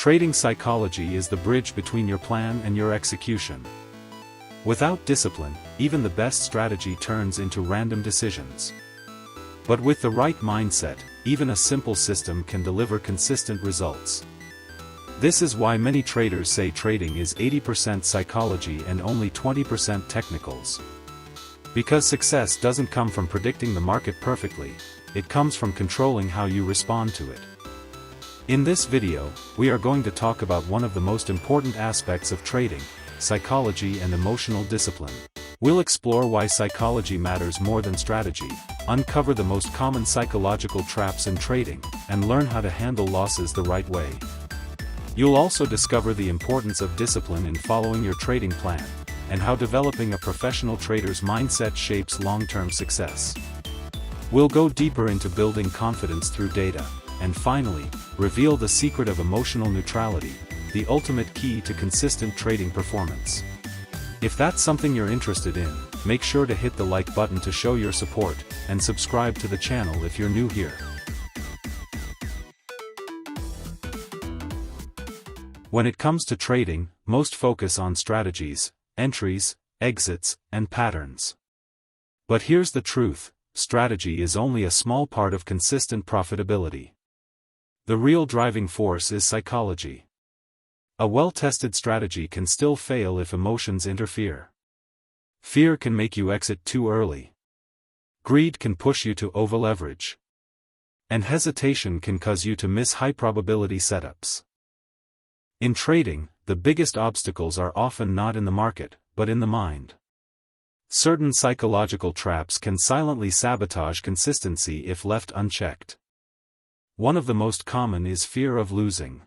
Trading psychology is the bridge between your plan and your execution. Without discipline, even the best strategy turns into random decisions. But with the right mindset, even a simple system can deliver consistent results. This is why many traders say trading is 80% psychology and only 20% technicals. Because success doesn't come from predicting the market perfectly, it comes from controlling how you respond to it. In this video, we are going to talk about one of the most important aspects of trading, psychology and emotional discipline. We'll explore why psychology matters more than strategy, uncover the most common psychological traps in trading, and learn how to handle losses the right way. You'll also discover the importance of discipline in following your trading plan, and how developing a professional trader's mindset shapes long-term success. We'll go deeper into building confidence through data, and finally, reveal the secret of emotional neutrality, the ultimate key to consistent trading performance. If that's something you're interested in, make sure to hit the like button to show your support, and subscribe to the channel if you're new here. When it comes to trading, most focus on strategies, entries, exits, and patterns. But here's the truth, strategy is only a small part of consistent profitability. The real driving force is psychology. A well-tested strategy can still fail if emotions interfere. Fear can make you exit too early. Greed can push you to overleverage. And hesitation can cause you to miss high-probability setups. In trading, the biggest obstacles are often not in the market, but in the mind. Certain psychological traps can silently sabotage consistency if left unchecked. One of the most common is fear of losing.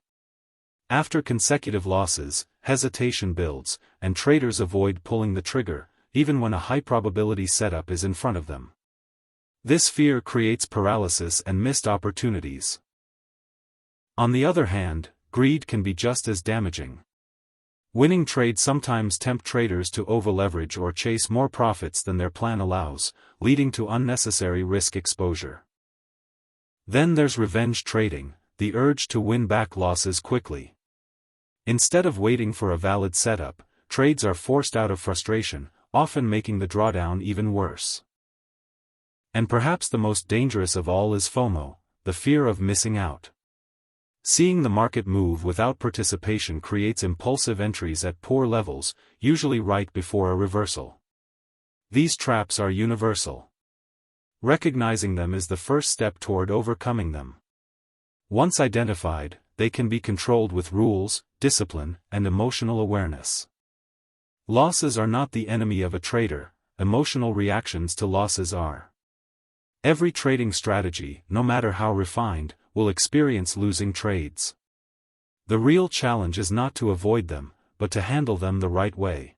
After consecutive losses, hesitation builds, and traders avoid pulling the trigger, even when a high-probability setup is in front of them. This fear creates paralysis and missed opportunities. On the other hand, greed can be just as damaging. Winning trades sometimes tempt traders to overleverage or chase more profits than their plan allows, leading to unnecessary risk exposure. Then there's revenge trading, the urge to win back losses quickly. Instead of waiting for a valid setup, trades are forced out of frustration, often making the drawdown even worse. And perhaps the most dangerous of all is FOMO, the fear of missing out. Seeing the market move without participation creates impulsive entries at poor levels, usually right before a reversal. These traps are universal. Recognizing them is the first step toward overcoming them. Once identified, they can be controlled with rules, discipline, and emotional awareness. Losses are not the enemy of a trader, emotional reactions to losses are. Every trading strategy, no matter how refined, will experience losing trades. The real challenge is not to avoid them, but to handle them the right way.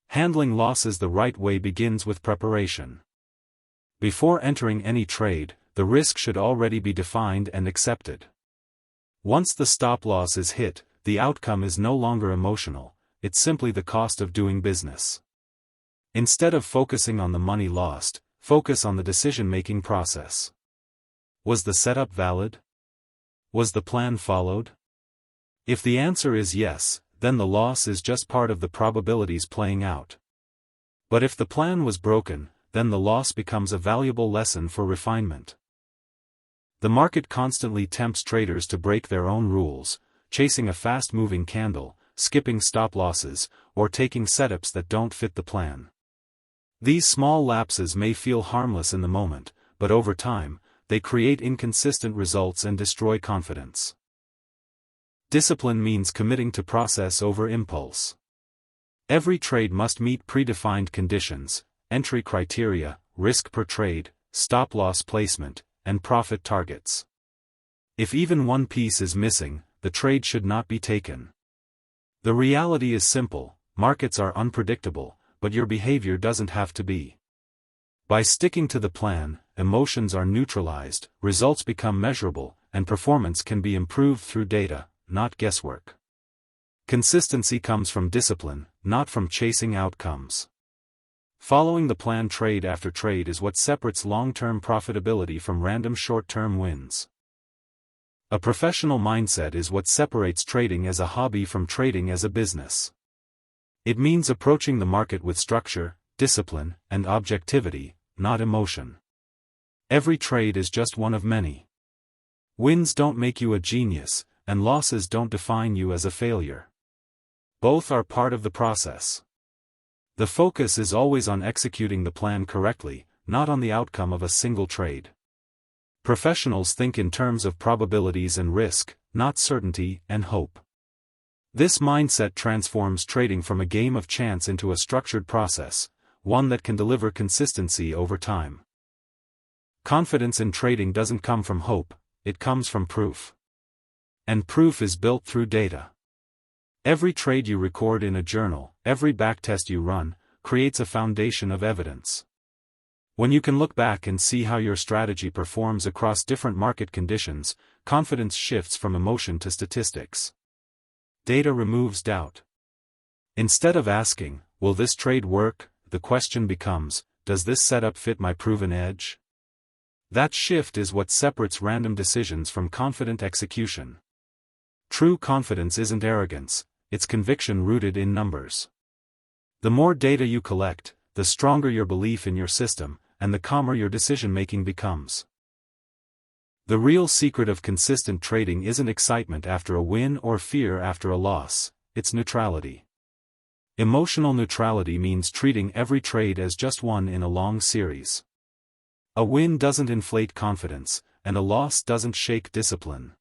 Handling losses the right way begins with preparation. Before entering any trade, the risk should already be defined and accepted. Once the stop loss is hit, the outcome is no longer emotional, it's simply the cost of doing business. Instead of focusing on the money lost, focus on the decision-making process. Was the setup valid? Was the plan followed? If the answer is yes, then the loss is just part of the probabilities playing out. But if the plan was broken, then the loss becomes a valuable lesson for refinement. The market constantly tempts traders to break their own rules, chasing a fast-moving candle, skipping stop losses, or taking setups that don't fit the plan. These small lapses may feel harmless in the moment, but over time, they create inconsistent results and destroy confidence. Discipline means committing to process over impulse. Every trade must meet predefined conditions, entry criteria, risk per trade, stop-loss placement, and profit targets. If even one piece is missing, the trade should not be taken. The reality is simple, markets are unpredictable, but your behavior doesn't have to be. By sticking to the plan, emotions are neutralized, results become measurable, and performance can be improved through data, not guesswork. Consistency comes from discipline, not from chasing outcomes. Following the plan trade after trade is what separates long-term profitability from random short-term wins. A professional mindset is what separates trading as a hobby from trading as a business. It means approaching the market with structure, discipline, and objectivity, not emotion. Every trade is just one of many. Wins don't make you a genius, and losses don't define you as a failure. Both are part of the process. The focus is always on executing the plan correctly, not on the outcome of a single trade. Professionals think in terms of probabilities and risk, not certainty and hope. This mindset transforms trading from a game of chance into a structured process, one that can deliver consistency over time. Confidence in trading doesn't come from hope, it comes from proof. And proof is built through data. Every trade you record in a journal, every backtest you run, creates a foundation of evidence. When you can look back and see how your strategy performs across different market conditions, confidence shifts from emotion to statistics. Data removes doubt. Instead of asking, "Will this trade work?" the question becomes, "Does this setup fit my proven edge?" That shift is what separates random decisions from confident execution. True confidence isn't arrogance, it's conviction rooted in numbers. The more data you collect, the stronger your belief in your system, and the calmer your decision-making becomes. The real secret of consistent trading isn't excitement after a win or fear after a loss, it's neutrality. Emotional neutrality means treating every trade as just one in a long series. A win doesn't inflate confidence, and a loss doesn't shake discipline.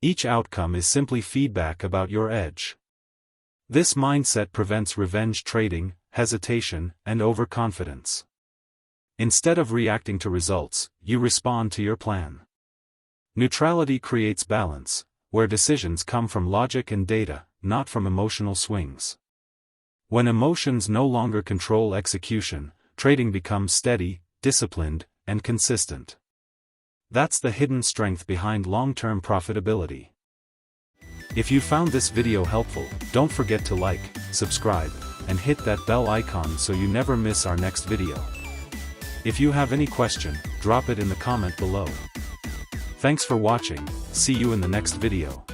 Each outcome is simply feedback about your edge. This mindset prevents revenge trading, hesitation, and overconfidence. Instead of reacting to results, you respond to your plan. Neutrality creates balance, where decisions come from logic and data, not from emotional swings. When emotions no longer control execution, trading becomes steady, disciplined, and consistent. That's the hidden strength behind long-term profitability. If you found this video helpful, don't forget to like, subscribe, and hit that bell icon so you never miss our next video. If you have any question, drop it in the comment below. Thanks for watching, see you in the next video.